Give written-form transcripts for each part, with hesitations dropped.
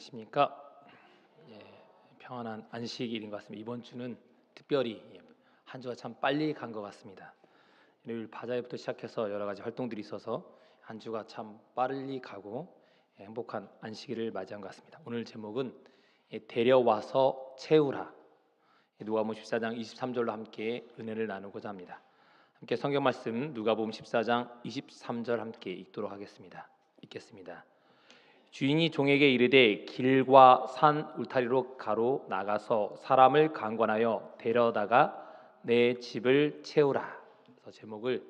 안녕하십니까? 예, 평안한 안식일인 것 같습니다. 이번 주는 특별히 한 주가 참 빨리 간 것 같습니다. 일요일 바자회부터 시작해서 여러 가지 활동들이 있어서 한 주가 참 빨리 가고 행복한 안식일을 맞이한 것 같습니다. 오늘 제목은 데려와서 채우라. 누가복음 14장 23절로 함께 은혜를 나누고자 합니다. 함께 성경 말씀 누가복음 14장 23절 함께 읽도록 하겠습니다. 읽겠습니다. 주인이 종에게 이르되 길과 산 울타리로 가로 나가서 사람을 강권하여 데려다가 내 집을 채우라. 그래서 제목을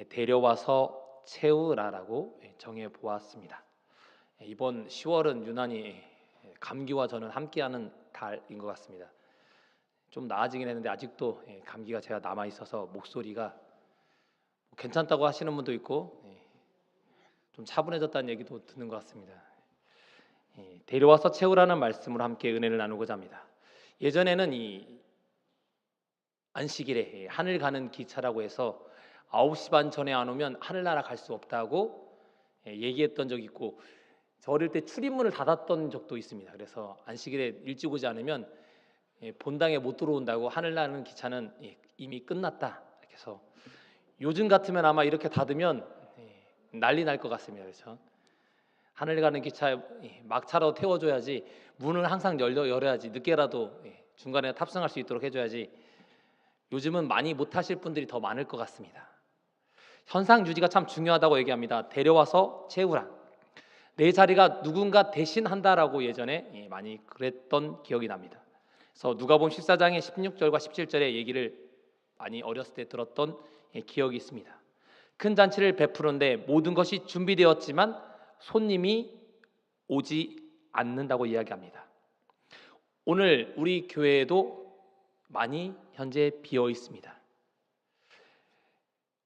데려와서 채우라라고 정해 보았습니다. 이번 10월은 유난히 감기와 저는 함께하는 달인 것 같습니다. 좀 나아지긴 했는데 아직도 감기가 제가 남아 있어서 목소리가 괜찮다고 하시는 분도 있고 좀 차분해졌다는 얘기도 듣는 것 같습니다. 데려와서 채우라는 말씀으로 함께 은혜를 나누고자 합니다. 예전에는 이 안식일에 하늘 가는 기차라고 해서 9시 반 전에 안 오면 하늘나라 갈 수 없다고 얘기했던 적이 있고, 저 어릴 때 출입문을 닫았던 적도 있습니다. 그래서 안식일에 일찍 오지 않으면 본당에 못 들어온다고, 하늘나는 기차는 이미 끝났다 이렇게 해서, 요즘 같으면 아마 이렇게 닫으면 난리 날 것 같습니다. 그렇죠? 하늘 가는 기차 막차로 태워줘야지, 문을 항상 열어야지, 늦게라도 중간에 탑승할 수 있도록 해줘야지. 요즘은 많이 못 하실 분들이 더 많을 것 같습니다. 현상 유지가 참 중요하다고 얘기합니다. 데려와서 채우라. 내 자리가 누군가 대신 한다라고 예전에 많이 그랬던 기억이 납니다. 그래서 누가복음 14장의 16절과 17절의 얘기를 많이 어렸을 때 들었던 기억이 있습니다. 큰 잔치를 베푸는데 모든 것이 준비되었지만 손님이 오지 않는다고 이야기합니다. 오늘 우리 교회에도 많이 현재 비어 있습니다.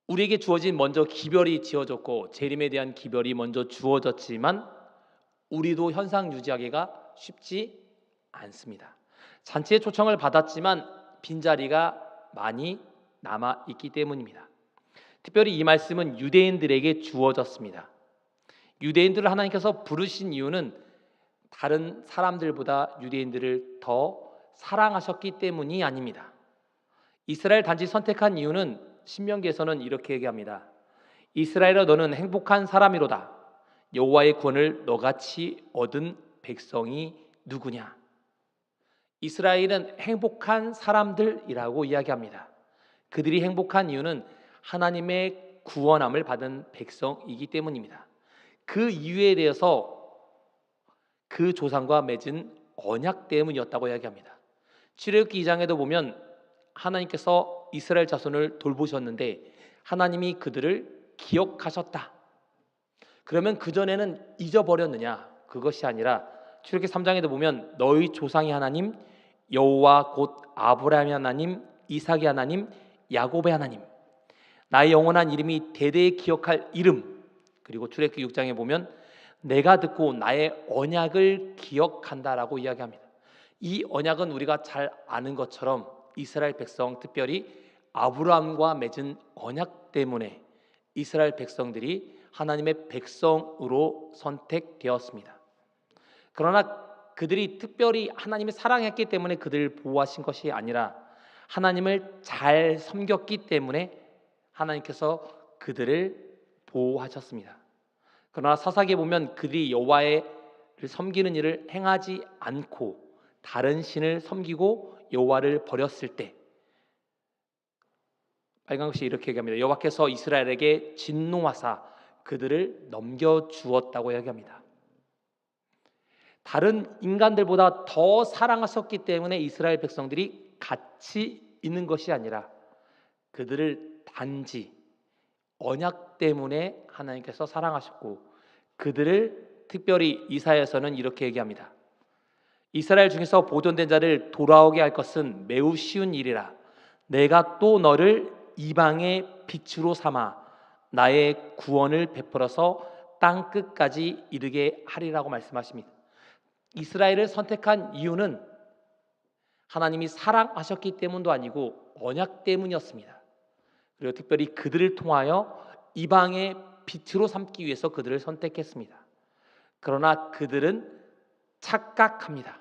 우리에게 주어진 먼저 기별이 지어졌고 재림에 대한 기별이 먼저 주어졌지만 우리도 현상 유지하기가 쉽지 않습니다. 잔치의 초청을 받았지만 빈자리가 많이 남아 있기 때문입니다. 특별히 이 말씀은 유대인들에게 주어졌습니다. 유대인들을 하나님께서 부르신 이유는 다른 사람들보다 유대인들을 더 사랑하셨기 때문이 아닙니다. 이스라엘 단지 선택한 이유는 신명기에서는 이렇게 얘기합니다. 이스라엘아, 너는 행복한 사람이로다. 여호와의 구원을 너같이 얻은 백성이 누구냐? 이스라엘은 행복한 사람들이라고 이야기합니다. 그들이 행복한 이유는 하나님의 구원함을 받은 백성이기 때문입니다. 그 이유에 대해서 그 조상과 맺은 언약 때문이었다고 이야기합니다. 출애굽기 2장에도 보면 하나님께서 이스라엘 자손을 돌보셨는데 하나님이 그들을 기억하셨다. 그러면 그전에는 잊어버렸느냐? 그것이 아니라 출애굽기 3장에도 보면 너희 조상의 하나님 여호와 곧 아브라함의 하나님, 이삭의 하나님, 야곱의 하나님, 나의 영원한 이름이 대대에 기억할 이름. 그리고 출애굽기 6장에 보면 내가 듣고 나의 언약을 기억한다라고 이야기합니다. 이 언약은 우리가 잘 아는 것처럼 이스라엘 백성, 특별히 아브라함과 맺은 언약 때문에 이스라엘 백성들이 하나님의 백성으로 선택되었습니다. 그러나 그들이 특별히 하나님을 사랑했기 때문에 그들을 보호하신 것이 아니라 하나님을 잘 섬겼기 때문에 하나님께서 그들을 보호하셨습니다. 그러나 사사기에 보면 그들이 여호와를 섬기는 일을 행하지 않고 다른 신을 섬기고 여호와를 버렸을 때 빨간 것이 이렇게 얘기합니다. 여호와께서 이스라엘에게 진노하사 그들을 넘겨주었다고 이야기합니다. 다른 인간들보다 더 사랑하셨기 때문에 이스라엘 백성들이 같이 있는 것이 아니라 그들을 단지 언약 때문에 하나님께서 사랑하셨고, 그들을 특별히 이사야서는 이렇게 얘기합니다. 이스라엘 중에서 보존된 자를 돌아오게 할 것은 매우 쉬운 일이라. 내가 또 너를 이방의 빛으로 삼아 나의 구원을 베풀어서 땅 끝까지 이르게 하리라고 말씀하십니다. 이스라엘을 선택한 이유는 하나님이 사랑하셨기 때문도 아니고 언약 때문이었습니다. 그리고 특별히 그들을 통하여 이방의 빛으로 삼기 위해서 그들을 선택했습니다. 그러나 그들은 착각합니다.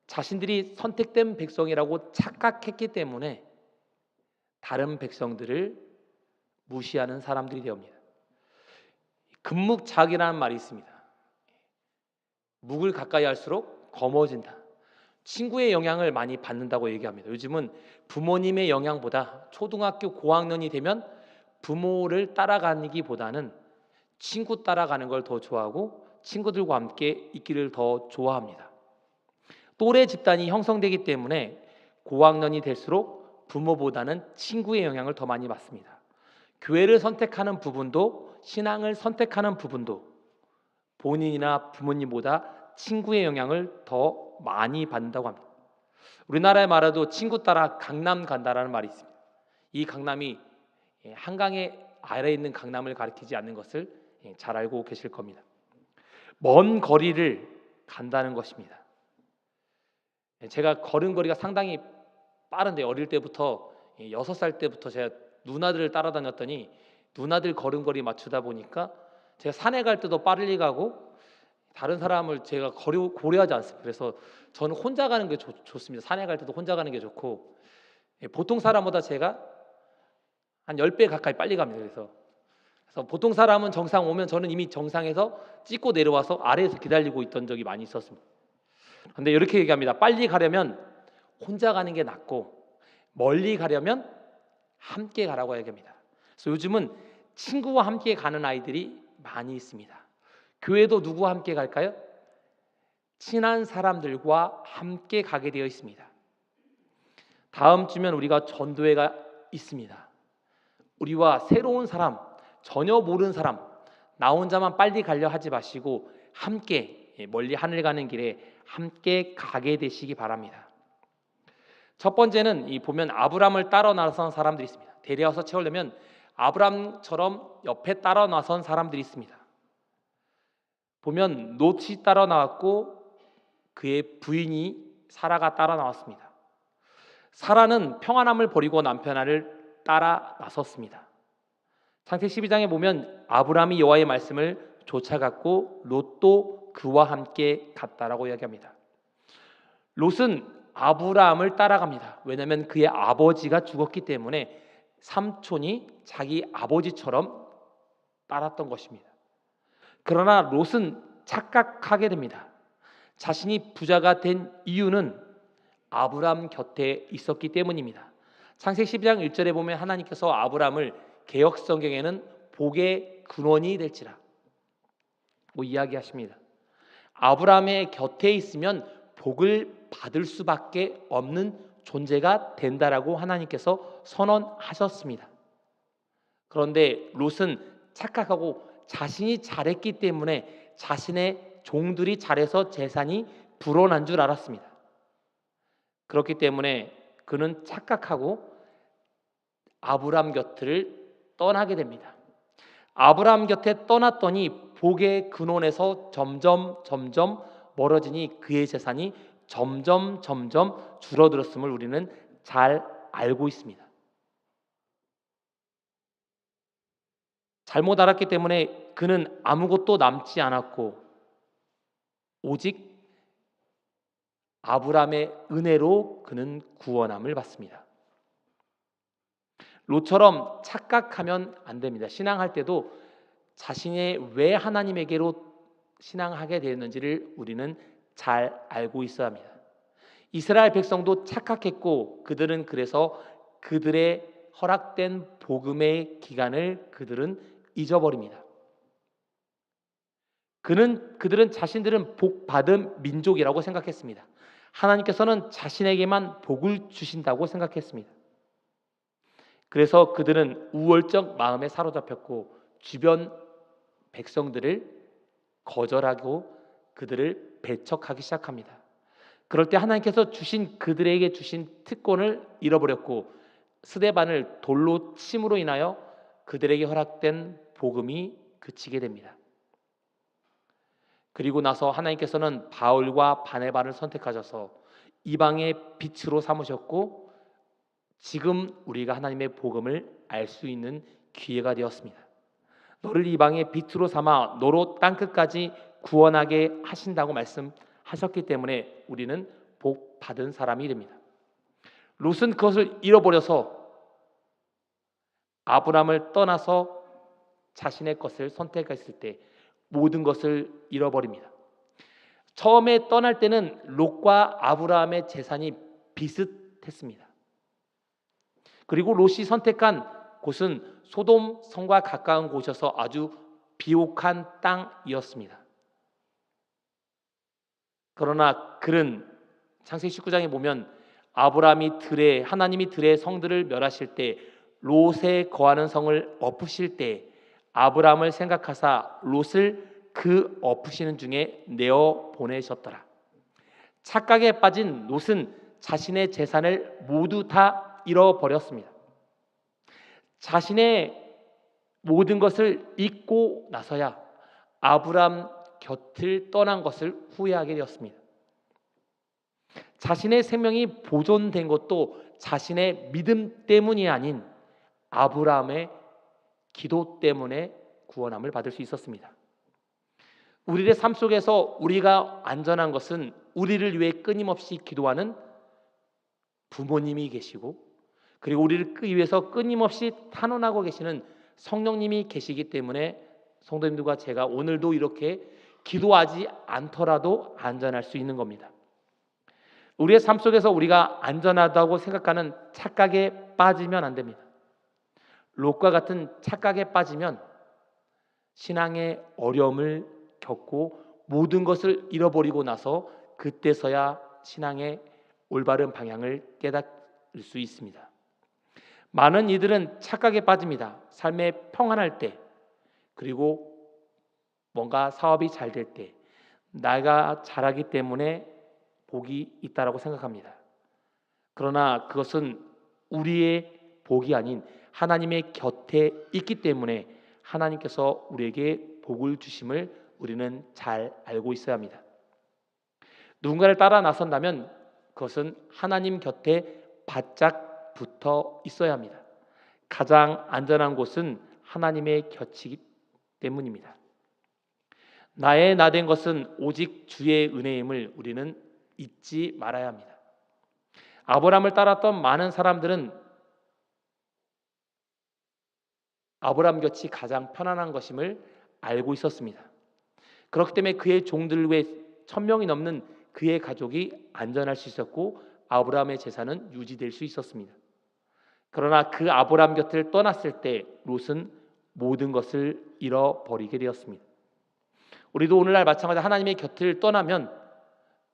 자신들이 선택된 백성이라고 착각했기 때문에 다른 백성들을 무시하는 사람들이 되옵니다. 금묵작이라는 말이 있습니다. 묵을 가까이 할수록 검어진다. 친구의 영향을 많이 받는다고 얘기합니다. 요즘은 부모님의 영향보다 초등학교 고학년이 되면 부모를 따라가기보다는 친구 따라가는 걸 더 좋아하고 친구들과 함께 있기를 더 좋아합니다. 또래 집단이 형성되기 때문에 고학년이 될수록 부모보다는 친구의 영향을 더 많이 받습니다. 교회를 선택하는 부분도 신앙을 선택하는 부분도 본인이나 부모님보다 친구의 영향을 더 많이 받는다고 합니다. 우리나라에 말해도 친구 따라 강남 간다라는 말이 있습니다. 이 강남이 한강의 아래에 있는 강남을 가리키지 않는 것을 잘 알고 계실 겁니다. 먼 거리를 간다는 것입니다. 제가 걸음걸이가 상당히 빠른데 어릴 때부터 6살 때부터 제가 누나들을 따라다녔더니 누나들 걸음걸이 맞추다 보니까 제가 산에 갈 때도 빨리 가고 다른 사람을 제가 고려하지 않습니다. 그래서 저는 혼자 가는 게 좋습니다. 산에 갈 때도 혼자 가는 게 좋고 보통 사람보다 제가 한 10배 가까이 빨리 갑니다. 그래서 보통 사람은 정상 오면 저는 이미 정상에서 찍고 내려와서 아래에서 기다리고 있던 적이 많이 있었습니다. 그런데 이렇게 얘기합니다. 빨리 가려면 혼자 가는 게 낫고 멀리 가려면 함께 가라고 얘기합니다. 그래서 요즘은 친구와 함께 가는 아이들이 많이 있습니다. 교회도 누구와 함께 갈까요? 친한 사람들과 함께 가게 되어 있습니다. 다음 주면 우리가 전도회가 있습니다. 우리와 새로운 사람, 전혀 모르는 사람, 나 혼자만 빨리 가려 하지 마시고 함께 멀리 하늘 가는 길에 함께 가게 되시기 바랍니다. 첫 번째는 보면 아브람을 따라 나선 사람들이 있습니다. 데려와서 채우려면 아브람처럼 옆에 따라 나선 사람들이 있습니다. 보면 롯이 따라 나왔고 그의 부인이 사라가 따라 나왔습니다. 사라는 평안함을 버리고 남편을 따라 나섰습니다. 창세기 12장에 보면 아브람이 여호와의 말씀을 쫓아갔고 롯도 그와 함께 갔다라고 이야기합니다. 롯은 아브람을 따라갑니다. 왜냐하면 그의 아버지가 죽었기 때문에 삼촌이 자기 아버지처럼 따랐던 것입니다. 그러나 롯은 착각하게 됩니다. 자신이 부자가 된 이유는 아브람 곁에 있었기 때문입니다. 창세기 12장 1절에 보면 하나님께서 아브람을 개역 성경에는 복의 근원이 될지라 이야기하십니다. 아브람의 곁에 있으면 복을 받을 수밖에 없는 존재가 된다라고 하나님께서 선언하셨습니다. 그런데 롯은 착각하고 자신이 잘했기 때문에 자신의 종들이 잘해서 재산이 불어난 줄 알았습니다. 그렇기 때문에 그는 착각하고 아브람 곁을 떠나게 됩니다. 아브람 곁에 떠났더니 복의 근원에서 점점 멀어지니 그의 재산이 점점 줄어들었음을 우리는 잘 알고 있습니다. 잘못 알았기 때문에 그는 아무것도 남지 않았고 오직 아브람의 은혜로 그는 구원함을 받습니다. 롯처럼 착각하면 안 됩니다. 신앙할 때도 자신의 왜 하나님에게로 신앙하게 되었는지를 우리는 잘 알고 있어야 합니다. 이스라엘 백성도 착각했고 그들은 그래서 그들의 허락된 복음의 기간을 그들은 잊어버립니다. 그들은 자신들은 복 받은 민족이라고 생각했습니다. 하나님께서는 자신에게만 복을 주신다고 생각했습니다. 그래서 그들은 우월적 마음에 사로잡혔고 주변 백성들을 거절하고 그들을 배척하기 시작합니다. 그럴 때 하나님께서 그들에게 주신 특권을 잃어버렸고 스데반을 돌로 침으로 인하여 그들에게 허락된 복음이 그치게 됩니다. 그리고 나서 하나님께서는 바울과 바네바를 선택하셔서 이방의 빛으로 삼으셨고 지금 우리가 하나님의 복음을 알 수 있는 기회가 되었습니다. 너를 이방의 빛으로 삼아 너로 땅끝까지 구원하게 하신다고 말씀하셨기 때문에 우리는 복 받은 사람이 됩니다. 롯은 그것을 잃어버려서 아브람을 떠나서 자신의 것을 선택했을 때 모든 것을 잃어버립니다. 처음에 떠날 때는 롯과 아브라함의 재산이 비슷했습니다. 그리고 롯이 선택한 곳은 소돔 성과 가까운 곳이어서 아주 비옥한 땅이었습니다. 그러나 그는 창세기 19장에 보면 하나님이 들의 성들을 멸하실 때 롯에 거하는 성을 엎으실 때 아브라함을 생각하사 롯을 그 엎으시는 중에 내어 보내셨더라. 착각에 빠진 롯은 자신의 재산을 모두 다 잃어버렸습니다. 자신의 모든 것을 잊고 나서야 아브라함 곁을 떠난 것을 후회하게 되었습니다. 자신의 생명이 보존된 것도 자신의 믿음 때문이 아닌 아브라함의 기도 때문에 구원함을 받을 수 있었습니다. 우리의 삶 속에서 우리가 안전한 것은 우리를 위해 끊임없이 기도하는 부모님이 계시고, 그리고 우리를 위해서 끊임없이 탄원하고 계시는 성령님이 계시기 때문에 성도님들과 제가 오늘도 이렇게 기도하지 않더라도 안전할 수 있는 겁니다. 우리의 삶 속에서 우리가 안전하다고 생각하는 착각에 빠지면 안 됩니다. 롯과 같은 착각에 빠지면 신앙의 어려움을 겪고 모든 것을 잃어버리고 나서 그때서야 신앙의 올바른 방향을 깨달을 수 있습니다. 많은 이들은 착각에 빠집니다. 삶에 평안할 때, 그리고 뭔가 사업이 잘 될 때, 나가 잘하기 때문에 복이 있다라고 생각합니다. 그러나 그것은 우리의 복이 아닌 하나님의 곁에 있기 때문에 하나님께서 우리에게 복을 주심을 우리는 잘 알고 있어야 합니다. 누군가를 따라 나선다면 그것은 하나님 곁에 바짝 붙어 있어야 합니다. 가장 안전한 곳은 하나님의 곁이기 때문입니다. 나의 나된 것은 오직 주의 은혜임을 우리는 잊지 말아야 합니다. 아브라함을 따랐던 많은 사람들은 아브라함 곁이 가장 편안한 것임을 알고 있었습니다. 그렇기 때문에 그의 종들 외 1000명이 넘는 그의 가족이 안전할 수 있었고 아브라함의 재산은 유지될 수 있었습니다. 그러나 그 아브라함 곁을 떠났을 때 롯은 모든 것을 잃어버리게 되었습니다. 우리도 오늘날 마찬가지로 하나님의 곁을 떠나면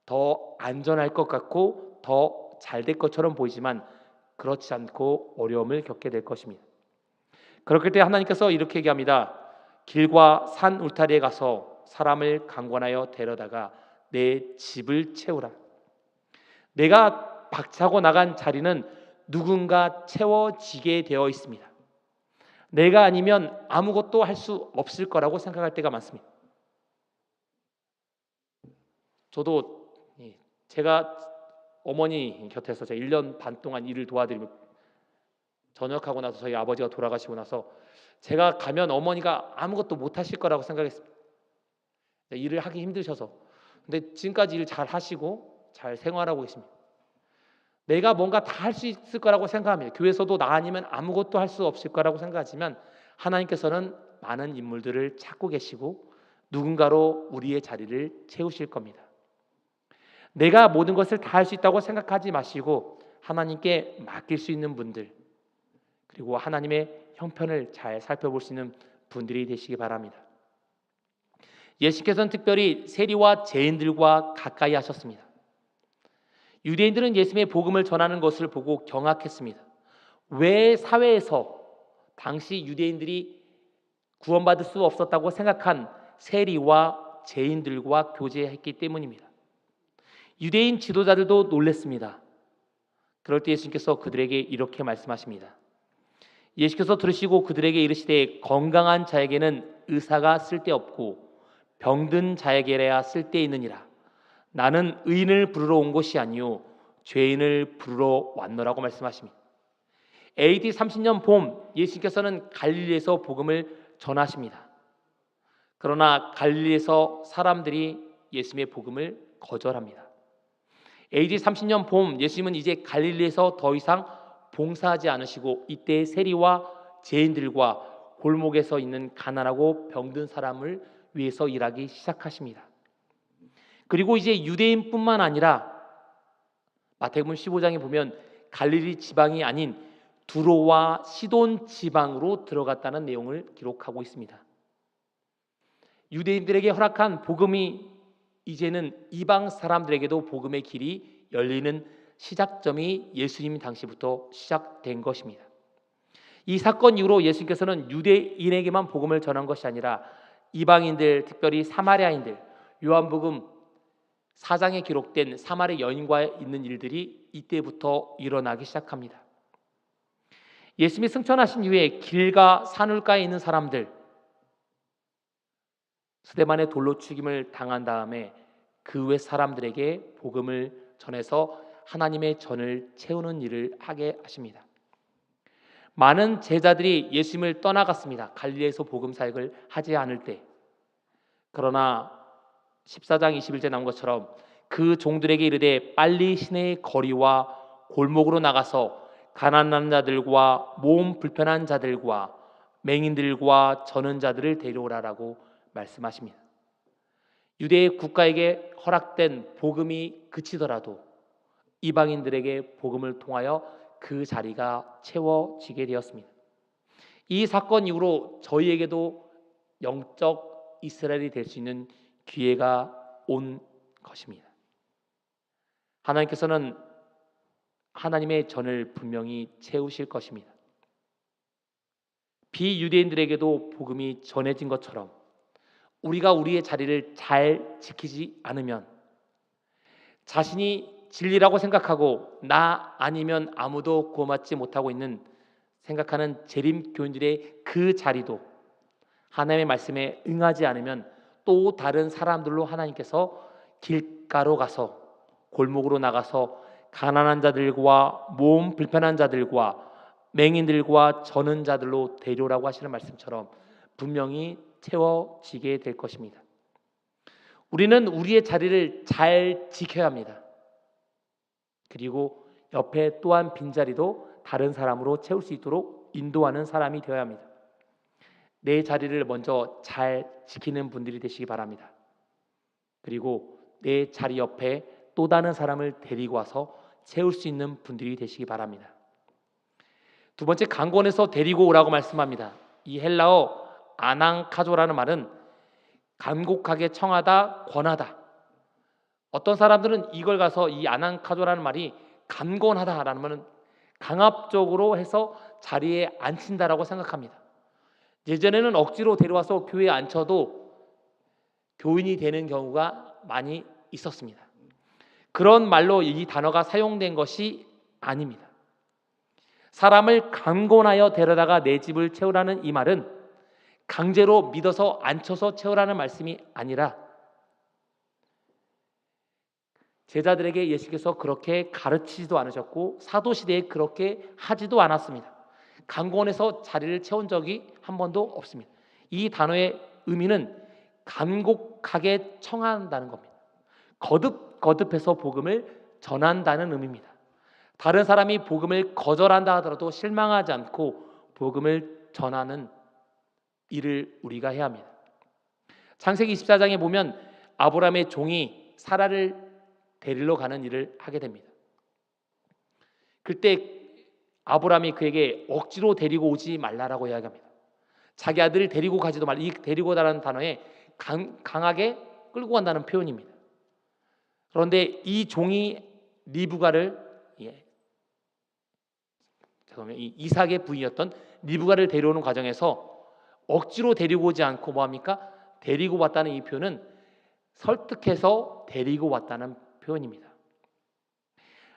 더 안전할 것 같고 더 잘 될 것처럼 보이지만 그렇지 않고 어려움을 겪게 될 것입니다. 그렇기 때문에 하나님께서 이렇게 얘기합니다. 길과 산 울타리에 가서 사람을 강권하여 데려다가 내 집을 채우라. 내가 박차고 나간 자리는 누군가 채워지게 되어 있습니다. 내가 아니면 아무것도 할 수 없을 거라고 생각할 때가 많습니다. 저도 제가 어머니 곁에서 제가 1년 반 동안 일을 도와드리고 전역하고 나서 저희 아버지가 돌아가시고 나서 제가 가면 어머니가 아무것도 못 하실 거라고 생각했습니다. 일을 하기 힘드셔서. 근데 지금까지 일 잘 하시고 잘 생활하고 계십니다. 내가 뭔가 다 할 수 있을 거라고 생각합니다. 교회에서도 나 아니면 아무것도 할 수 없을 거라고 생각하지만 하나님께서는 많은 인물들을 찾고 계시고 누군가로 우리의 자리를 채우실 겁니다. 내가 모든 것을 다 할 수 있다고 생각하지 마시고 하나님께 맡길 수 있는 분들, 그리고 하나님의 형편을 잘 살펴볼 수 있는 분들이 되시기 바랍니다. 예수께서는 특별히 세리와 죄인들과 가까이 하셨습니다. 유대인들은 예수님의 복음을 전하는 것을 보고 경악했습니다. 왜 사회에서 당시 유대인들이 구원받을 수 없었다고 생각한 세리와 죄인들과 교제했기 때문입니다. 유대인 지도자들도 놀랐습니다. 그럴 때 예수님께서 그들에게 이렇게 말씀하십니다. 예수께서 들으시고 그들에게 이르시되 건강한 자에게는 의사가 쓸데없고 병든 자에게야 쓸데있느니라. 나는 의인을 부르러 온 것이 아니요 죄인을 부르러 왔노라고 말씀하십니다. AD 30년 봄 예수님께서는 갈릴리에서 복음을 전하십니다. 그러나 갈릴리에서 사람들이 예수님의 복음을 거절합니다. AD 30년 봄, 예수님은 이제 갈릴리에서 더 이상 봉사하지 않으시고 이때 세리와 죄인들과 골목에서 있는 가난하고 병든 사람을 위해서 일하기 시작하십니다. 그리고 이제 유대인뿐만 아니라 마태복음 15장에 보면 갈릴리 지방이 아닌 두로와 시돈 지방으로 들어갔다는 내용을 기록하고 있습니다. 유대인들에게 허락한 복음이 이제는 이방 사람들에게도 복음의 길이 열리는 시작점이 예수님 당시부터 시작된 것입니다. 이 사건 이후로 예수님께서는 유대인에게만 복음을 전한 것이 아니라 이방인들, 특별히 사마리아인들, 요한복음 4장에 기록된 사마리 여인과 있는 일들이 이때부터 일어나기 시작합니다. 예수님이 승천하신 이후에 길과 산울가에 있는 사람들, 스데반의 돌로 죽임을 당한 다음에 그 외 사람들에게 복음을 전해서 하나님의 전을 채우는 일을 하게 하십니다. 많은 제자들이 예수님을 떠나갔습니다. 갈릴리에서 복음 사역을 하지 않을 때. 그러나 14장 21절 나온 것처럼 그 종들에게 이르되 빨리 시내의 거리와 골목으로 나가서 가난한 자들과 몸 불편한 자들과 맹인들과 저는 자들을 데려오라라고 말씀하십니다. 유대 국가에게 허락된 복음이 그치더라도 이방인들에게 복음을 통하여 그 자리가 채워지게 되었습니다. 이 사건 이후로 저희에게도 영적 이스라엘이 될 수 있는 기회가 온 것입니다. 하나님께서는 하나님의 전을 분명히 채우실 것입니다. 비유대인들에게도 복음이 전해진 것처럼 우리가 우리의 자리를 잘 지키지 않으면 자신이 진리라고 생각하고 나 아니면 아무도 구원받지 못하고 있는 생각하는 재림 교인들의 그 자리도 하나님의 말씀에 응하지 않으면 또 다른 사람들로 하나님께서 길가로 가서 골목으로 나가서 가난한 자들과 몸 불편한 자들과 맹인들과 저는 자들로 데려오라고 하시는 말씀처럼 분명히 채워지게 될 것입니다. 우리는 우리의 자리를 잘 지켜야 합니다. 그리고 옆에 또한 빈자리도 다른 사람으로 채울 수 있도록 인도하는 사람이 되어야 합니다. 내 자리를 먼저 잘 지키는 분들이 되시기 바랍니다. 그리고 내 자리 옆에 또 다른 사람을 데리고 와서 채울 수 있는 분들이 되시기 바랍니다. 두 번째, 강권에서 데리고 오라고 말씀합니다. 이 헬라어 아낭카조라는 말은 간곡하게 청하다, 권하다. 어떤 사람들은 이걸 가서 이 아낭카조라는 말이 간권하다라는 말은 강압적으로 해서 자리에 앉힌다라고 생각합니다. 예전에는 억지로 데려와서 교회에 앉혀도 교인이 되는 경우가 많이 있었습니다. 그런 말로 이 단어가 사용된 것이 아닙니다. 사람을 강권하여 데려다가 내 집을 채우라는 이 말은 강제로 믿어서 앉혀서 채우라는 말씀이 아니라 제자들에게 예수께서 그렇게 가르치지도 않으셨고 사도시대에 그렇게 하지도 않았습니다. 강권해서 자리를 채운 적이 한 번도 없습니다. 이 단어의 의미는 간곡하게 청한다는 겁니다. 거듭해서 복음을 전한다는 의미입니다. 다른 사람이 복음을 거절한다 하더라도 실망하지 않고 복음을 전하는 일을 우리가 해야 합니다. 창세기 24장에 보면 아브라함의 종이 사라를 데리러 가는 일을 하게 됩니다. 그때 아브라함이 그에게 억지로 데리고 오지 말라라고 이야기합니다. 자기 아들을 데리고 가지도 말라. 이 데리고 가라는 단어에 강하게 끌고 간다는 표현입니다. 그런데 이 종이 리브가를 이삭의 부인이었던 리브가를 데려오는 과정에서 억지로 데리고 오지 않고 뭐합니까? 데리고 왔다는 이 표현은 설득해서 데리고 왔다는 표현입니다.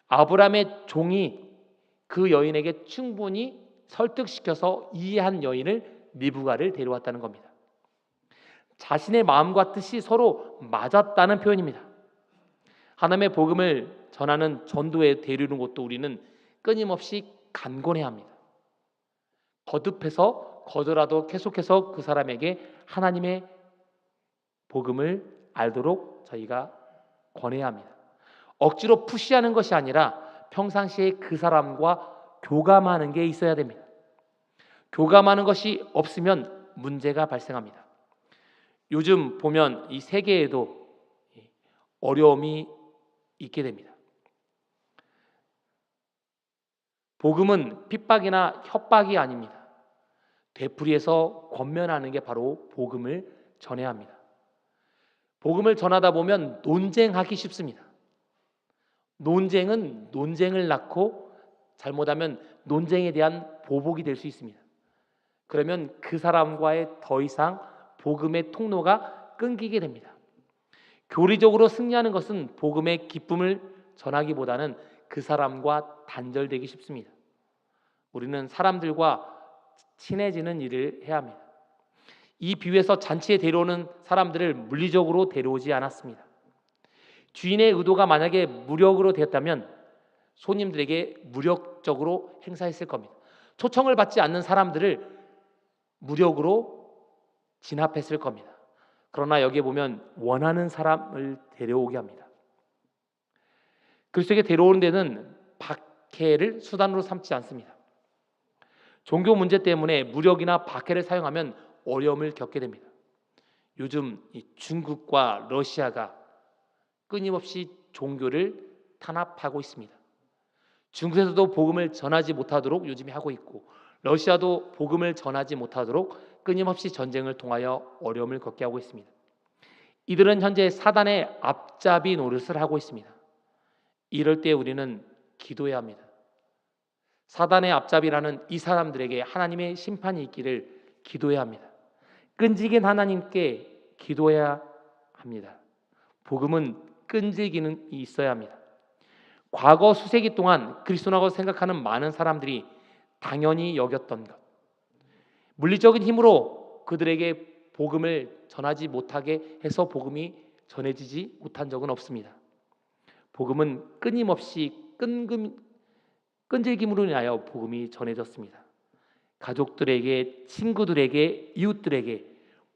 아브라함의 종이 그 여인에게 충분히 설득시켜서 이해한 여인을 리브가를 데려왔다는 겁니다. 자신의 마음과 뜻이 서로 맞았다는 표현입니다. 하나님의 복음을 전하는 전도에 데리는 것도 우리는 끊임없이 간권해야 합니다. 거듭해서 거절하도 계속해서 그 사람에게 하나님의 복음을 알도록 저희가 권해야 합니다. 억지로 푸시하는 것이 아니라 평상시에 그 사람과 교감하는 게 있어야 됩니다. 교감하는 것이 없으면 문제가 발생합니다. 요즘 보면 이 세계에도 어려움이 있게 됩니다. 복음은 핍박이나 협박이 아닙니다. 되풀이해서 권면하는 게 바로 복음을 전해야 합니다. 복음을 전하다 보면 논쟁하기 쉽습니다. 논쟁은 논쟁을 낳고 잘못하면 논쟁에 대한 보복이 될 수 있습니다. 그러면 그 사람과의 더 이상 복음의 통로가 끊기게 됩니다. 교리적으로 승리하는 것은 복음의 기쁨을 전하기보다는 그 사람과 단절되기 쉽습니다. 우리는 사람들과 친해지는 일을 해야 합니다. 이 비유에서 잔치에 데려오는 사람들을 물리적으로 데려오지 않았습니다. 주인의 의도가 만약에 무력으로 되었다면 손님들에게 무력적으로 행사했을 겁니다. 초청을 받지 않는 사람들을 무력으로 진압했을 겁니다. 그러나 여기에 보면 원하는 사람을 데려오게 합니다. 그리스도에게 데려오는 데는 박해를 수단으로 삼지 않습니다. 종교 문제 때문에 무력이나 박해를 사용하면 어려움을 겪게 됩니다. 요즘 중국과 러시아가 끊임없이 종교를 탄압하고 있습니다. 중국에서도 복음을 전하지 못하도록 요즘에 하고 있고, 러시아도 복음을 전하지 못하도록 끊임없이 전쟁을 통하여 어려움을 겪게 하고 있습니다. 이들은 현재 사단의 앞잡이 노릇을 하고 있습니다. 이럴 때 우리는 기도해야 합니다. 사단의 앞잡이라는 이 사람들에게 하나님의 심판이 있기를 기도해야 합니다. 끈질긴 하나님께 기도해야 합니다. 복음은 끈질기는 있어야 합니다. 과거 수세기 동안 그리스도라고 생각하는 많은 사람들이 당연히 여겼던 것, 물리적인 힘으로 그들에게 복음을 전하지 못하게 해서 복음이 전해지지 못한 적은 없습니다. 복음은 끊임없이 끈질김으로 인하여 복음이 전해졌습니다. 가족들에게, 친구들에게, 이웃들에게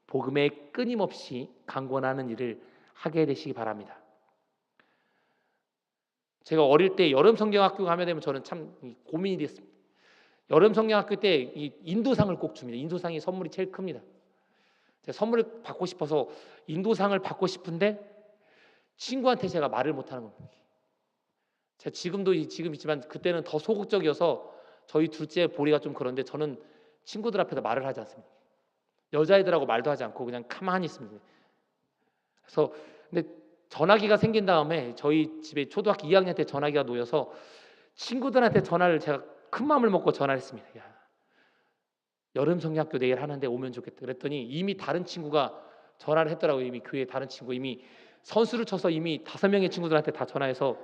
복음에 끊임없이 강권하는 일을 하게 되시기 바랍니다. 제가 어릴 때 여름 성경학교 가면 되면 저는 참 고민이 됐습니다. 여름 성경학교 때 이 인도상을 꼭 줍니다. 인도상이 선물이 제일 큽니다. 제가 선물을 받고 싶어서 인도상을 받고 싶은데 친구한테 제가 말을 못하는 겁니다. 제가 지금 있지만 그때는 더 소극적이어서 저희 둘째 보리가 좀 그런데 저는 친구들 앞에서 말을 하지 않습니다. 여자애들하고 말도 하지 않고 그냥 가만히 있습니다. 그래서 근데 전화기가 생긴 다음에 저희 집에 초등학교 2학년 때 전화기가 놓여서 친구들한테 전화를 제가 큰 마음을 먹고 전화를 했습니다. 야, 여름 성경학교 내일 하는데 오면 좋겠다. 그랬더니 이미 다른 친구가 전화를 했더라고요. 이미 교회 다른 친구 이미 선수를 쳐서 이미 5명의 친구들한테 다 전화해서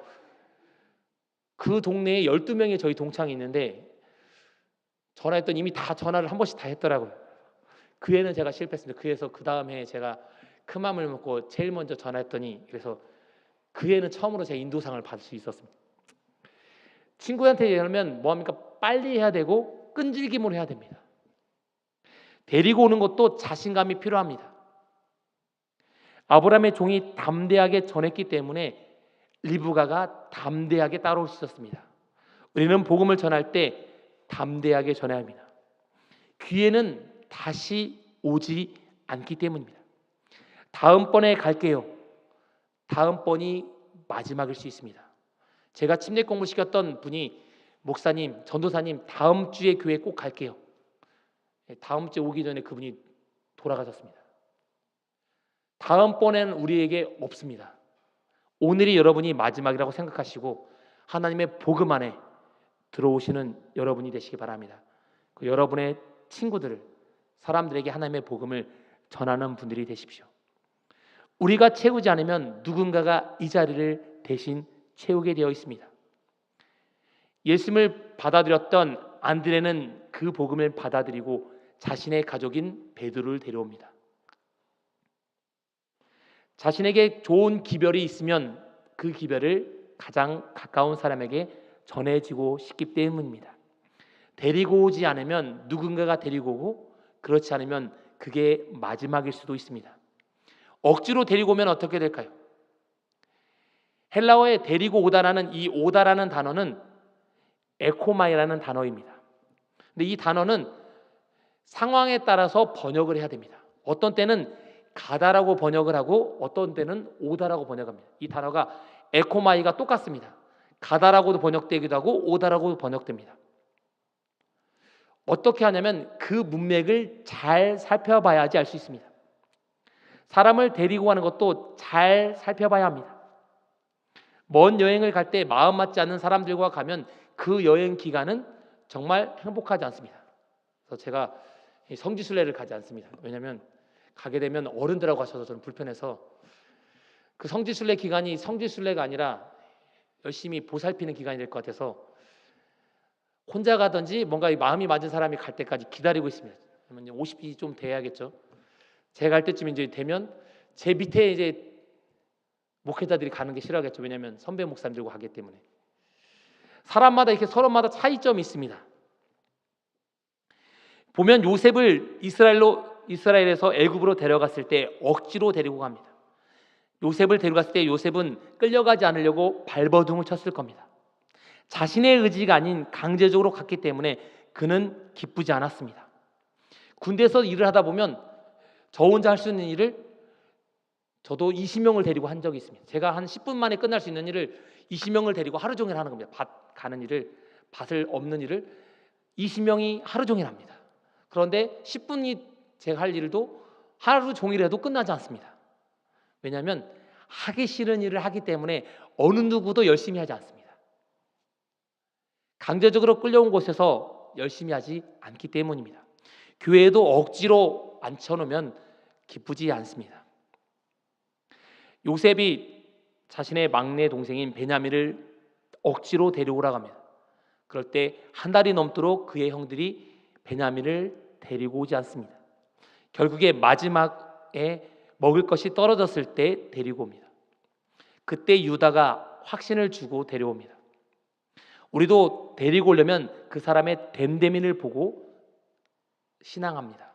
그 동네에 12명의 저희 동창이 있는데 전화했더니 이미 다 전화를 한 번씩 다 했더라고요. 그 해는 제가 실패했습니다. 그래서 그 다음 해에 제가 큰 마음을 먹고 제일 먼저 전화했더니 그래서 그 해는 처음으로 제가 인도상을 받을 수 있었습니다. 친구한테 얘기하면 뭐합니까? 빨리 해야 되고 끈질김으로 해야 됩니다. 데리고 오는 것도 자신감이 필요합니다. 아브라함의 종이 담대하게 전했기 때문에 리브가가 담대하게 따라올 수 있었습니다. 우리는 복음을 전할 때 담대하게 전해야 합니다. 기회는 다시 오지 않기 때문입니다. 다음번에 갈게요. 다음번이 마지막일 수 있습니다. 제가 침례 공부 시켰던 분이 목사님, 전도사님 다음 주에 교회 꼭 갈게요. 다음 주에 오기 전에 그분이 돌아가셨습니다. 다음번에는 우리에게 없습니다. 오늘이 여러분이 마지막이라고 생각하시고 하나님의 복음 안에 들어오시는 여러분이 되시기 바랍니다. 그 여러분의 친구들을, 사람들에게 하나님의 복음을 전하는 분들이 되십시오. 우리가 채우지 않으면 누군가가 이 자리를 대신 채우게 되어 있습니다. 예수님을 받아들였던 안드레는 그 복음을 받아들이고 자신의 가족인 베드로를 데려옵니다. 자신에게 좋은 기별이 있으면 그 기별을 가장 가까운 사람에게 전해지고 싶기 때문입니다. 데리고 오지 않으면 누군가가 데리고 오고 그렇지 않으면 그게 마지막일 수도 있습니다. 억지로 데리고 오면 어떻게 될까요? 헬라어에 데리고 오다라는 이 오다라는 단어는 에코마이라는 단어입니다. 근데 이 단어는 상황에 따라서 번역을 해야 됩니다. 어떤 때는 가다라고 번역을 하고 어떤 때는 오다라고 번역합니다. 이 단어가 에코마이가 똑같습니다. 가다라고도 번역되기도 하고 오다라고도 번역됩니다. 어떻게 하냐면 그 문맥을 잘 살펴봐야지 알 수 있습니다. 사람을 데리고 가는 것도 잘 살펴봐야 합니다. 먼 여행을 갈 때 마음 맞지 않는 사람들과 가면 그 여행 기간은 정말 행복하지 않습니다. 그래서 제가 성지순례를 가지 않습니다. 왜냐하면 가게 되면 어른들하고 가셔서 저는 불편해서 그 성지순례 기간이 성지순례가 아니라 열심히 보살피는 기간이 될 것 같아서 혼자 가든지 뭔가 마음이 맞은 사람이 갈 때까지 기다리고 있습니다. 그러면 50이 좀 돼야겠죠. 제가 갈 때쯤 이제 되면 제 밑에 이제 목회자들이 가는 게 싫어하겠죠. 왜냐하면 선배 목사님들과 가기 때문에. 사람마다 이렇게 서로마다 차이점이 있습니다. 보면 요셉을 이스라엘에서 애굽으로 데려갔을 때 억지로 데리고 갑니다. 요셉을 데려갔을 때 요셉은 끌려가지 않으려고 발버둥을 쳤을 겁니다. 자신의 의지가 아닌 강제적으로 갔기 때문에 그는 기쁘지 않았습니다. 군대에서 일을 하다 보면 저 혼자 할 수 있는 일을 저도 20명을 데리고 한 적이 있습니다. 제가 한 10분 만에 끝날 수 있는 일을 20명을 데리고 하루 종일 하는 겁니다. 밭 가는 일을, 밭을 엎는 일을 20명이 하루 종일 합니다. 그런데 10분이 제가 할 일도 하루 종일 해도 끝나지 않습니다. 왜냐하면 하기 싫은 일을 하기 때문에 어느 누구도 열심히 하지 않습니다. 강제적으로 끌려온 곳에서 열심히 하지 않기 때문입니다. 교회에도 억지로 앉혀놓으면 기쁘지 않습니다. 요셉이 자신의 막내 동생인 베냐민을 억지로 데려오라고 합니다. 그럴 때 한 달이 넘도록 그의 형들이 베냐민을 데리고 오지 않습니다. 결국에 마지막에 먹을 것이 떨어졌을 때 데리고 옵니다. 그때 유다가 확신을 주고 데려옵니다. 우리도 데리고 오려면 그 사람의 됨됨이를 보고 신앙합니다.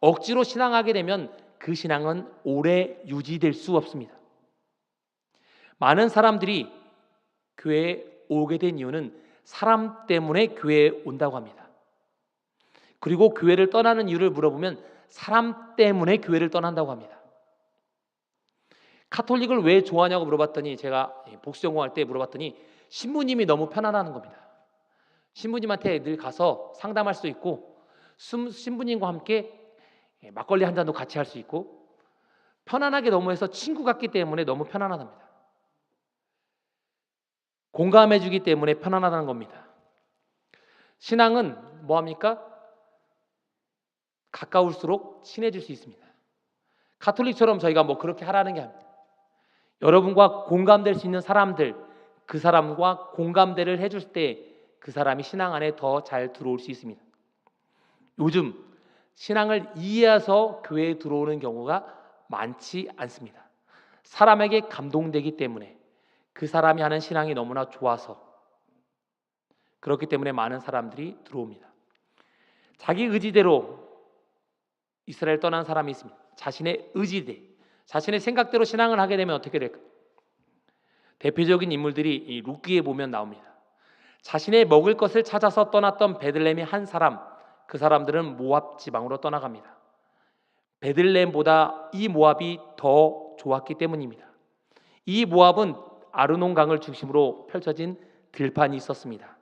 억지로 신앙하게 되면 그 신앙은 오래 유지될 수 없습니다. 많은 사람들이 교회에 오게 된 이유는 사람 때문에 교회에 온다고 합니다. 그리고 교회를 떠나는 이유를 물어보면 사람 때문에 교회를 떠난다고 합니다. 카톨릭을 왜 좋아하냐고 물어봤더니, 제가 복수 전공할 때 물어봤더니 신부님이 너무 편안하는 겁니다. 신부님한테 늘 가서 상담할 수 있고 신부님과 함께 막걸리 한 잔도 같이 할 수 있고 편안하게 너무 해서 친구 같기 때문에 너무 편안하답니다. 공감해 주기 때문에 편안하다는 겁니다. 신앙은 뭐합니까? 가까울수록 친해질 수 있습니다. 카톨릭처럼 저희가 뭐 그렇게 하라는 게 아닙니다. 여러분과 공감될 수 있는 사람들, 그 사람과 공감대를 해줄 때 그 사람이 신앙 안에 더 잘 들어올 수 있습니다. 요즘 신앙을 이해해서 교회에 들어오는 경우가 많지 않습니다. 사람에게 감동되기 때문에, 그 사람이 하는 신앙이 너무나 좋아서, 그렇기 때문에 많은 사람들이 들어옵니다. 자기 의지대로 이스라엘 떠난 사람이 있습니다. 자신의 의지대, 자신의 생각대로 신앙을 하게 되면 어떻게 될까요? 대표적인 인물들이 이 룻기에 보면 나옵니다. 자신의 먹을 것을 찾아서 떠났던 베들레헴의 한 사람, 그 사람들은 모압 지방으로 떠나갑니다. 베들레헴보다 이 모압이 더 좋았기 때문입니다. 이 모압은 아르논 강을 중심으로 펼쳐진 들판이 있었습니다.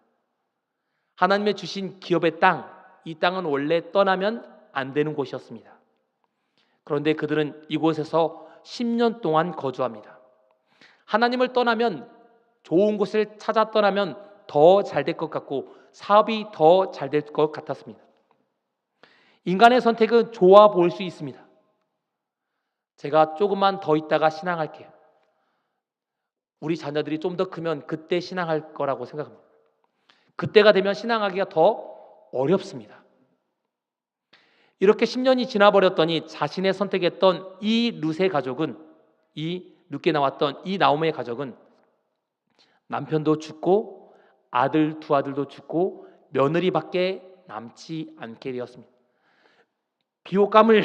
하나님의 주신 기업의 땅, 이 땅은 원래 떠나면 안 되는 곳이었습니다. 그런데 그들은 이곳에서 10년 동안 거주합니다. 하나님을 떠나면, 좋은 곳을 찾아 떠나면 더 잘 될 것 같고 사업이 더 잘 될 것 같았습니다. 인간의 선택은 좋아 보일 수 있습니다. 제가 조금만 더 있다가 신앙할게요. 우리 자녀들이 좀 더 크면 그때 신앙할 거라고 생각합니다. 그때가 되면 신앙하기가 더 어렵습니다. 이렇게 10년이 지나버렸더니 자신의 선택했던 이 룻의 가족은, 이 룻게 나왔던 이 나오미의 가족은 남편도 죽고 아들 두 아들도 죽고 며느리밖에 남지 않게 되었습니다. 비호감을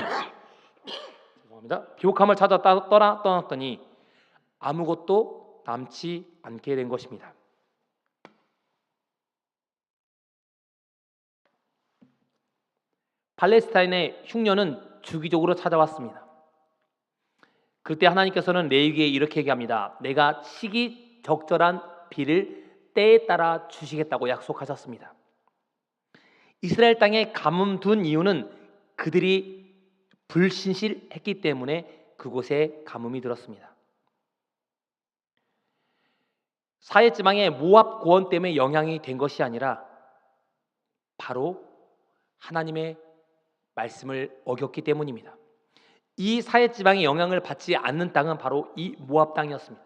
죄송합니다. 비옥함을 찾아 떠났더니 아무것도 남지 않게 된 것입니다. 팔레스타인의 흉년은 주기적으로 찾아왔습니다. 그때 하나님께서는 레위기에 이렇게 얘기합니다. 내가 시기적절한 비를 때에 따라 주시겠다고 약속하셨습니다. 이스라엘 땅에 가뭄 둔 이유는 그들이 불신실했기 때문에 그곳에 가뭄이 들었습니다. 사해지방의 모압 고원 때문에 영향이 된 것이 아니라 바로 하나님의 말씀을 어겼기 때문입니다. 이 사해지방의 영향을 받지 않는 땅은 바로 이 모압 땅이었습니다.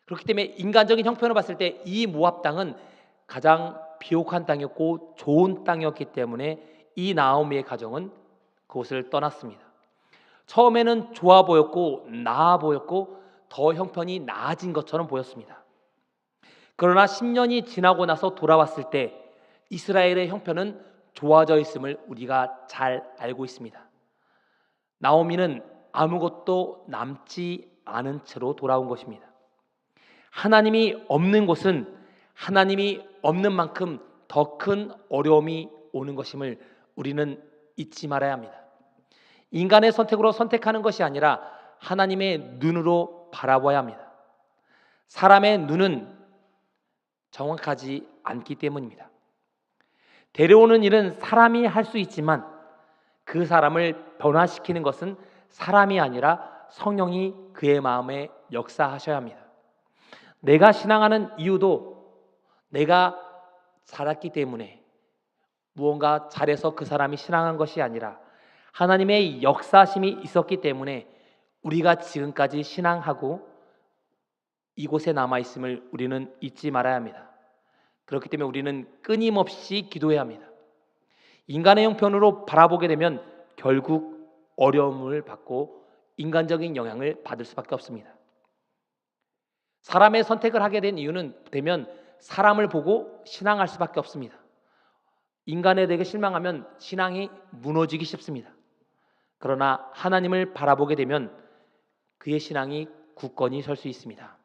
그렇기 때문에 인간적인 형편을 봤을 때 이 모압 땅은 가장 비옥한 땅이었고 좋은 땅이었기 때문에 이 나오미의 가정은 그곳을 떠났습니다. 처음에는 좋아 보였고 나아 보였고 더 형편이 나아진 것처럼 보였습니다. 그러나 10년이 지나고 나서 돌아왔을 때 이스라엘의 형편은 좋아져 있음을 우리가 잘 알고 있습니다. 나오미는 아무것도 남지 않은 채로 돌아온 것입니다. 하나님이 없는 곳은 하나님이 없는 만큼 더 큰 어려움이 오는 것임을 우리는 잊지 말아야 합니다. 인간의 선택으로 선택하는 것이 아니라 하나님의 눈으로 바라봐야 합니다. 사람의 눈은 정확하지 않기 때문입니다. 데려오는 일은 사람이 할 수 있지만 그 사람을 변화시키는 것은 사람이 아니라 성령이 그의 마음에 역사하셔야 합니다. 내가 신앙하는 이유도 내가 잘했기 때문에 무언가 잘해서 그 사람이 신앙한 것이 아니라 하나님의 역사심이 있었기 때문에 우리가 지금까지 신앙하고 이곳에 남아있음을 우리는 잊지 말아야 합니다. 그렇기 때문에 우리는 끊임없이 기도해야 합니다. 인간의 형편으로 바라보게 되면 결국 어려움을 받고 인간적인 영향을 받을 수밖에 없습니다. 사람의 선택을 하게 된 이유는 되면 사람을 보고 신앙할 수밖에 없습니다. 인간에 대해 실망하면 신앙이 무너지기 쉽습니다. 그러나 하나님을 바라보게 되면 그의 신앙이 굳건히 설 수 있습니다.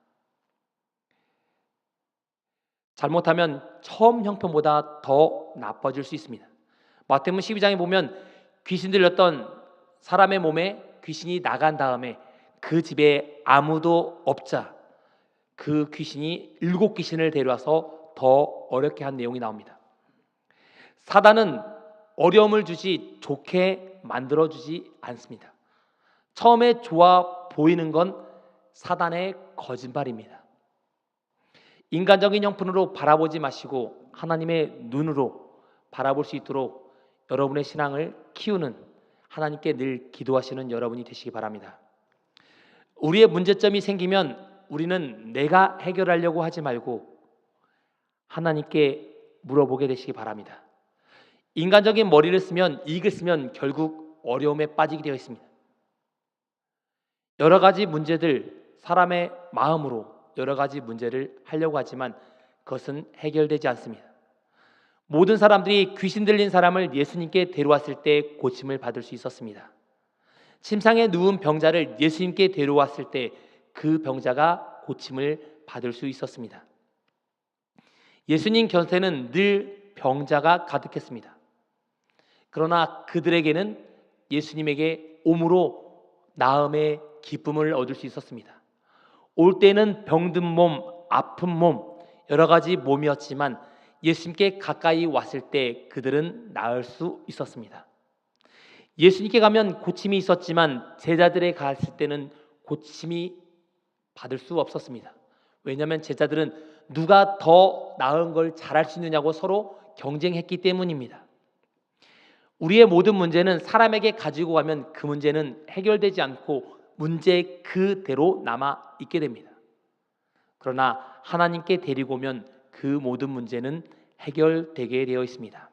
잘못하면 처음 형편보다 더 나빠질 수 있습니다. 마태복음 12장에 보면 귀신 들렸던 사람의 몸에 귀신이 나간 다음에 그 집에 아무도 없자 그 귀신이 7귀신을 데려와서 더 어렵게 한 내용이 나옵니다. 사단은 어려움을 주지 좋게 만들어주지 않습니다. 처음에 좋아 보이는 건 사단의 거짓말입니다. 인간적인 형편으로 바라보지 마시고 하나님의 눈으로 바라볼 수 있도록 여러분의 신앙을 키우는 하나님께 늘 기도하시는 여러분이 되시기 바랍니다. 우리의 문제점이 생기면 우리는 내가 해결하려고 하지 말고 하나님께 물어보게 되시기 바랍니다. 인간적인 머리를 쓰면 이익을 쓰면 결국 어려움에 빠지게 되어 있습니다. 여러 가지 문제들, 사람의 마음으로 여러 가지 문제를 하려고 하지만 그것은 해결되지 않습니다. 모든 사람들이 귀신 들린 사람을 예수님께 데려왔을 때 고침을 받을 수 있었습니다. 침상에 누운 병자를 예수님께 데려왔을 때 그 병자가 고침을 받을 수 있었습니다. 예수님 곁에는 늘 병자가 가득했습니다. 그러나 그들에게는 예수님에게 옴으로 나음의 기쁨을 얻을 수 있었습니다. 올 때는 병든 몸, 아픈 몸, 여러 가지 몸이었지만 예수님께 가까이 왔을 때 그들은 나을 수 있었습니다. 예수님께 가면 고침이 있었지만 제자들에 갔을 때는 고침이 받을 수 없었습니다. 왜냐하면 제자들은 누가 더 나은 걸 잘할 수 있느냐고 서로 경쟁했기 때문입니다. 우리의 모든 문제는 사람에게 가지고 가면 그 문제는 해결되지 않고 문제 그대로 남아 있게 됩니다. 그러나 하나님께 데리고 오면 그 모든 문제는 해결되게 되어 있습니다.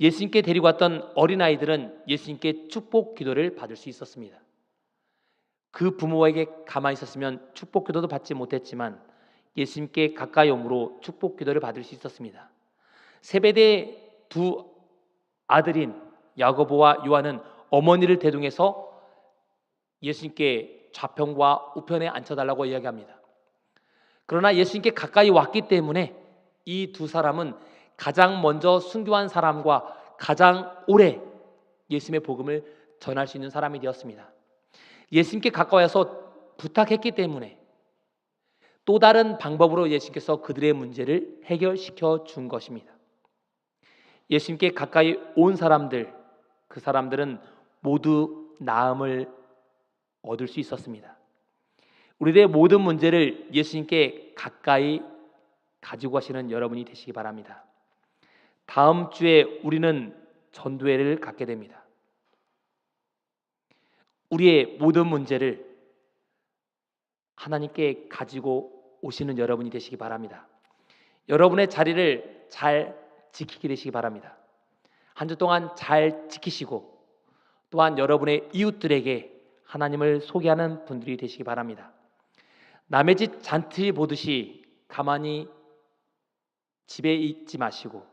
예수님께 데리고 왔던 어린아이들은 예수님께 축복 기도를 받을 수 있었습니다. 그 부모에게 가만히 있었으면 축복 기도도 받지 못했지만 예수님께 가까이 오므로 축복 기도를 받을 수 있었습니다. 세베대 두 아들인 야고보와 요한은 어머니를 대동해서 예수님께 좌편과 우편에 앉혀달라고 이야기합니다. 그러나 예수님께 가까이 왔기 때문에 이 두 사람은 가장 먼저 순교한 사람과 가장 오래 예수님의 복음을 전할 수 있는 사람이 되었습니다. 예수님께 가까워서 부탁했기 때문에 또 다른 방법으로 예수님께서 그들의 문제를 해결시켜 준 것입니다. 예수님께 가까이 온 사람들, 그 사람들은 모두 나음을 얻을 수 있었습니다. 우리들의 모든 문제를 예수님께 가까이 가지고 가시는 여러분이 되시기 바랍니다. 다음 주에 우리는 전도회를 갖게 됩니다. 우리의 모든 문제를 하나님께 가지고 오시는 여러분이 되시기 바랍니다. 여러분의 자리를 잘 지키게 되시기 바랍니다. 한 주 동안 잘 지키시고 또한 여러분의 이웃들에게 하나님을 소개하는 분들이 되시기 바랍니다. 남의 집 잔치 보듯이 가만히 집에 있지 마시고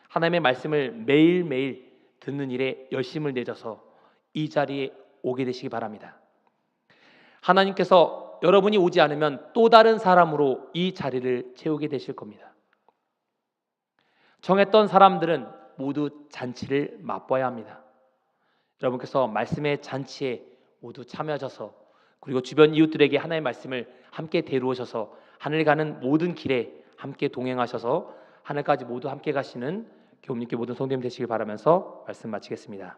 하나님의 말씀을 매일매일 듣는 일에 열심을 내줘서 이 자리에 오게 되시기 바랍니다. 하나님께서 여러분이 오지 않으면 또 다른 사람으로 이 자리를 채우게 되실 겁니다. 정했던 사람들은 모두 잔치를 맛봐야 합니다. 여러분께서 말씀의 잔치에 모두 참여하셔서 그리고 주변 이웃들에게 하나님의 말씀을 함께 데려오셔서 하늘 가는 모든 길에 함께 동행하셔서 하늘까지 모두 함께 가시는 교우님께 모든 성도님 되시길 바라면서 말씀 마치겠습니다.